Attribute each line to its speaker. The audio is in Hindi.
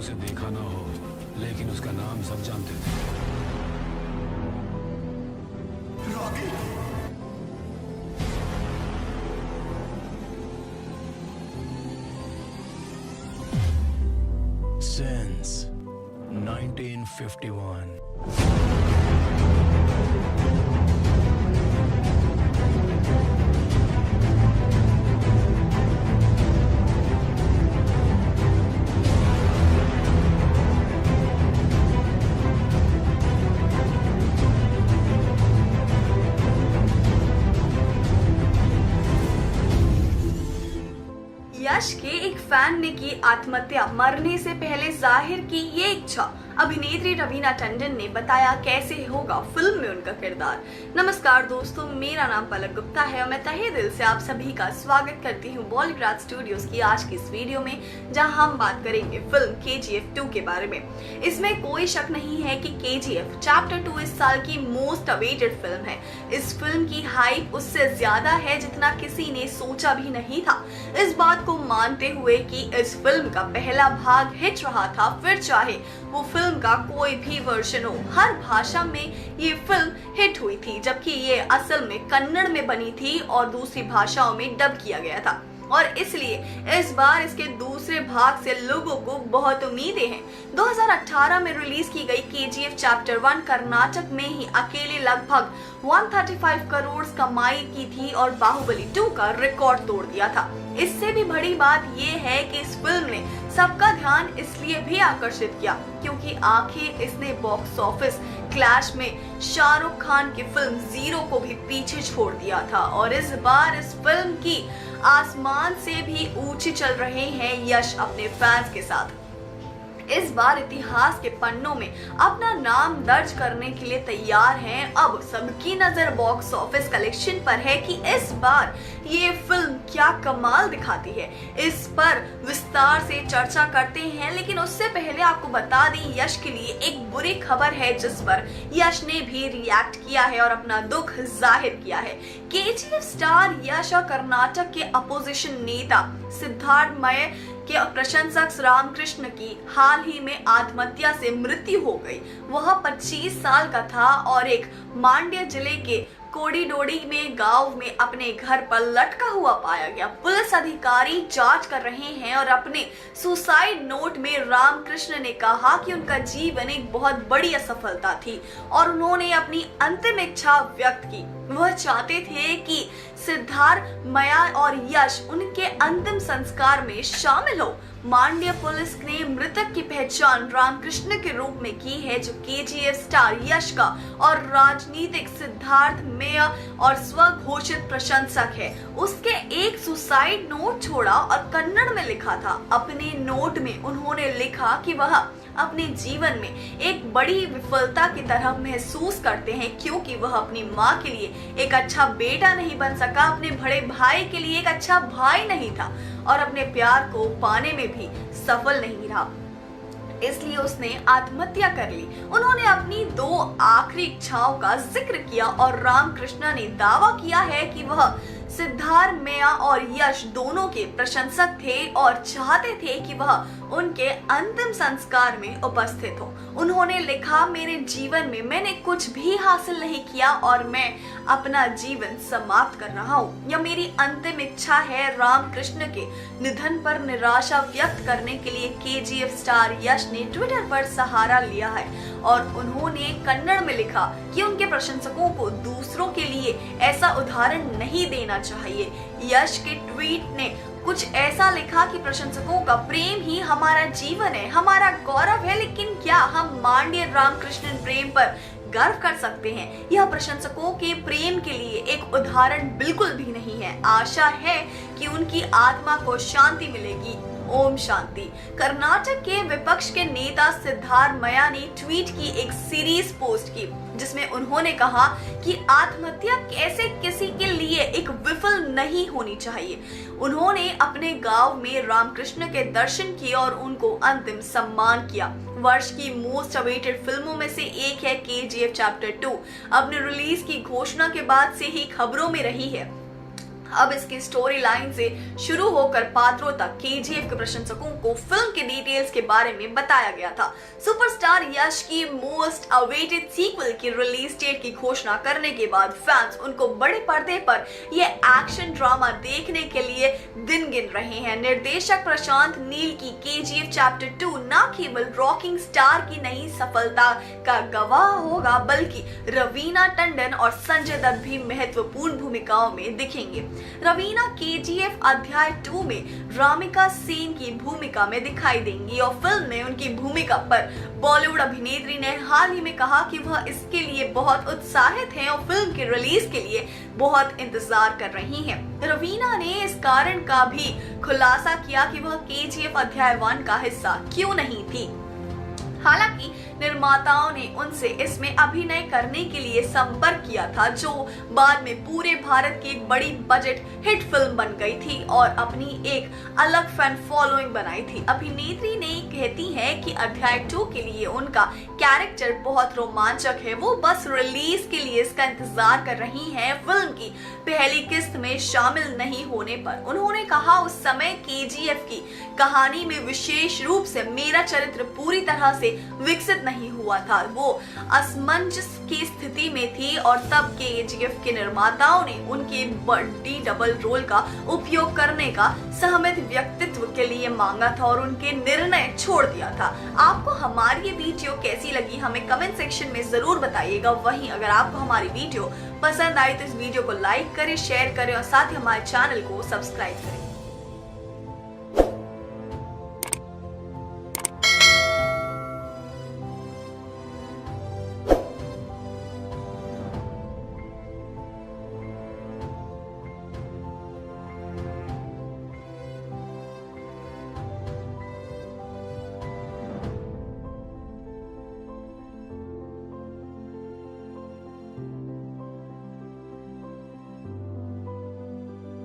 Speaker 1: उसे देखा ना हो, लेकिन उसका नाम सब जानते थे।
Speaker 2: रॉकी।
Speaker 1: Since 1951.
Speaker 3: यश के एक फैन ने की आत्महत्या। मरने से पहले जाहिर की ये इच्छा। अभिनेत्री रवीना टंडन ने बताया कैसे होगा फिल्म में उनका किरदार। नमस्कार दोस्तों, मेरा नाम पलक गुप्ता है और मैं तहे दिल से आप सभी का स्वागत करती हूँ बॉलीवुड स्टूडियोज की आज की इस वीडियो में, जहां हम बात करेंगे फिल्म KGF 2 के बारे में। इसमें कोई शक नहीं है कि KGF चैप्टर 2 इस साल की मोस्ट अवेटेड फिल्म है। इस फिल्म की हाइप उससे ज्यादा है जितना किसी ने सोचा भी नहीं था। इस बात को मानते हुए कि इस फिल्म का पहला भाग हिट रहा था, फिर चाहे वो फिल्म का कोई भी वर्जन हो, हर भाषा में ये फिल्म हिट हुई थी, जबकि ये असल में कन्नड़ में बनी थी और दूसरी भाषाओं में डब किया गया था। और इसलिए इस बार इसके दूसरे भाग से लोगों को बहुत उम्मीदें हैं। 2018 में रिलीज की गई KGF चैप्टर 1 कर्नाटक में ही अकेले लगभग 135 करोड़ कमाई की थी और बाहुबली 2 का रिकॉर्ड तोड़ दिया था। इससे भी बड़ी बात यह है कि इस फिल्म ने सबका ध्यान इसलिए भी आकर्षित किया क्योंकि आखिर इसने बॉक्स ऑफिस क्लैश में शाहरुख खान की फिल्म जीरो को भी पीछे छोड़ दिया था। और इस बार इस फिल्म की आसमान से भी ऊंची चल रहे हैं यश अपने फैंस के साथ। इस बार इतिहास के पन्नों में अपना नाम दर्ज करने के लिए तैयार हैं। अब सबकी नजर बॉक्स ऑफिस कलेक्शन पर है कि इस बार ये फिल्म क्या कमाल दिखाती है। इस पर विस्तार से चर्चा करते हैं, लेकिन उससे पहले आपको बता दें यश के लिए एक बुरी खबर है जिस पर यश ने भी रिएक्ट किया है और अपना दुख जाहिर किया है। KGF स्टार यश और कर्नाटक के अपोजिशन नेता सिद्धार्थ मय के प्रशंसक रामकृष्ण की हाल ही में आत्महत्या से मृत्यु हो गई। वह 25 साल का था और एक मांड्य जिले के कोडिडोडी में गांव में अपने घर पर लटका हुआ पाया गया। पुलिस अधिकारी जांच कर रहे हैं और अपने सुसाइड नोट में रामकृष्ण ने कहा कि उनका जीवन एक बहुत बड़ी असफलता थी और उन्होंने अपनी अंतिम इच्छा व्यक्त की। वह चाहते थे कि सिद्धार्थ मया और यश उनके अंतिम संस्कार में शामिल हो। मांड्य पुलिस ने मृतक की पहचान रामकृष्ण के रूप में की है, जो KGF स्टार यश का और राजनीतिक सिद्धार्थ मेयर और स्वघोषित प्रशंसक है। उसके एक सुसाइड नोट छोड़ा और कन्नड़ में लिखा था। अपने नोट में उन्होंने लिखा कि वह अपने जीवन में एक बड़ी विफलता की तरह महसूस करते हैं क्योंकि वह अपनी माँ के लिए एक अच्छा बेटा नहीं बन सका, अपने बड़े भाई के लिए एक अच्छा भाई नहीं था और अपने प्यार को पाने में भी सफल नहीं रहा। इसलिए उसने आत्महत्या कर ली। उन्होंने अपनी 2 आखिरी इच्छाओं का जिक्र किया और रामकृष्ण ने दावा किया है कि वह सिद्धार्थ मेया और यश दोनों के प्रशंसक थे और चाहते थे कि वह उनके अंतिम संस्कार में उपस्थित हो। उन्होंने लिखा, मेरे जीवन में मैंने कुछ भी हासिल नहीं किया और मैं अपना जीवन समाप्त कर रहा हूँ। यह मेरी अंतिम इच्छा है। रामकृष्ण के निधन पर निराशा व्यक्त करने के लिए KGF स्टार यश ने ट्विटर पर सहारा लिया है और उन्होंने कन्नड़ में लिखा कि उनके प्रशंसकों को दूसरों के लिए ऐसा उदाहरण नहीं देना चाहिए। यश के ट्वीट ने कुछ ऐसा लिखा कि प्रशंसकों का प्रेम ही हमारा जीवन है, हमारा गौरव है, लेकिन क्या हम मांड्य रामकृष्ण प्रेम पर गर्व कर सकते हैं? यह प्रशंसकों के प्रेम के लिए एक उदाहरण बिल्कुल भी नहीं है। आशा है कि उनकी आत्मा को शांति मिलेगी। ओम शांति। कर्नाटक के विपक्ष के नेता सिद्धार्थ मया ने ट्वीट की एक सीरीज पोस्ट की जिसमें उन्होंने कहा कि आत्महत्या कैसे किसी के लिए एक विफल नहीं होनी चाहिए। उन्होंने अपने गांव में रामकृष्ण के दर्शन किए और उनको अंतिम सम्मान किया। वर्ष की मोस्ट अवेटेड फिल्मों में से एक है KGF चैप्टर 2। अपने रिलीज की घोषणा के बाद से ही खबरों में रही है। अब इसकी स्टोरी लाइन से शुरू होकर पात्रों तक केजीएफ के प्रशंसकों को फिल्म के डिटेल्स के बारे में बताया गया था। सुपरस्टार यश की मोस्ट अवेटेड सीक्वल की रिलीज डेट की घोषणा करने के बाद फैंस उनको बड़े पर्दे पर यह एक्शन ड्रामा देखने के लिए दिन गिन रहे हैं। निर्देशक प्रशांत नील की केजीएफ चैप्टर 2 न केवल रॉकिंग स्टार की नई सफलता का गवाह होगा, बल्कि रवीना टंडन और संजय दत्त भी महत्वपूर्ण भूमिकाओं में दिखेंगे। रवीना केजीएफ अध्याय 2 में रामिका सेन की भूमिका में दिखाई देंगी और फिल्म में उनकी भूमिका पर बॉलीवुड अभिनेत्री ने हाल ही में कहा कि वह इसके लिए बहुत उत्साहित हैं और फिल्म की रिलीज के लिए बहुत इंतजार कर रही हैं। रवीना ने इस कारण का भी खुलासा किया कि वह केजीएफ अध्याय 1 का हिस्सा क्यों नहीं थी। हालांकि निर्माताओं ने उनसे इसमें अभिनय करने के लिए संपर्क किया था, जो बाद में पूरे भारत की एक बड़ी बजट हिट फिल्म बन गई थी और अपनी एक अलग फैन फॉलोइंग बनाई थी। अभिनेत्री ने कहती है कि अध्याय 2 के लिए उनका कैरेक्टर बहुत रोमांचक है, वो बस रिलीज के लिए इसका इंतजार कर रही हैं। फिल्म की पहली किस्त में शामिल नहीं होने पर उन्होंने कहा, उस समय केजीएफ की कहानी में विशेष रूप से मेरा चरित्र पूरी तरह से विकसित नहीं हुआ था, वो असमंजस की स्थिति में थी और तब केजीएफ के निर्माताओं ने उनके बड़ी डबल रोल का उपयोग करने का सहमत व्यक्तित्व के लिए मांगा था और उनके निर्णय छोड़ दिया था। आपको हमारी ये वीडियो कैसी लगी हमें कमेंट सेक्शन में जरूर बताइएगा। वहीं अगर आपको हमारी वीडियो पसंद आई तो इस वीडियो को लाइक करें, शेयर करें और साथ ही हमारे चैनल को सब्सक्राइब करें।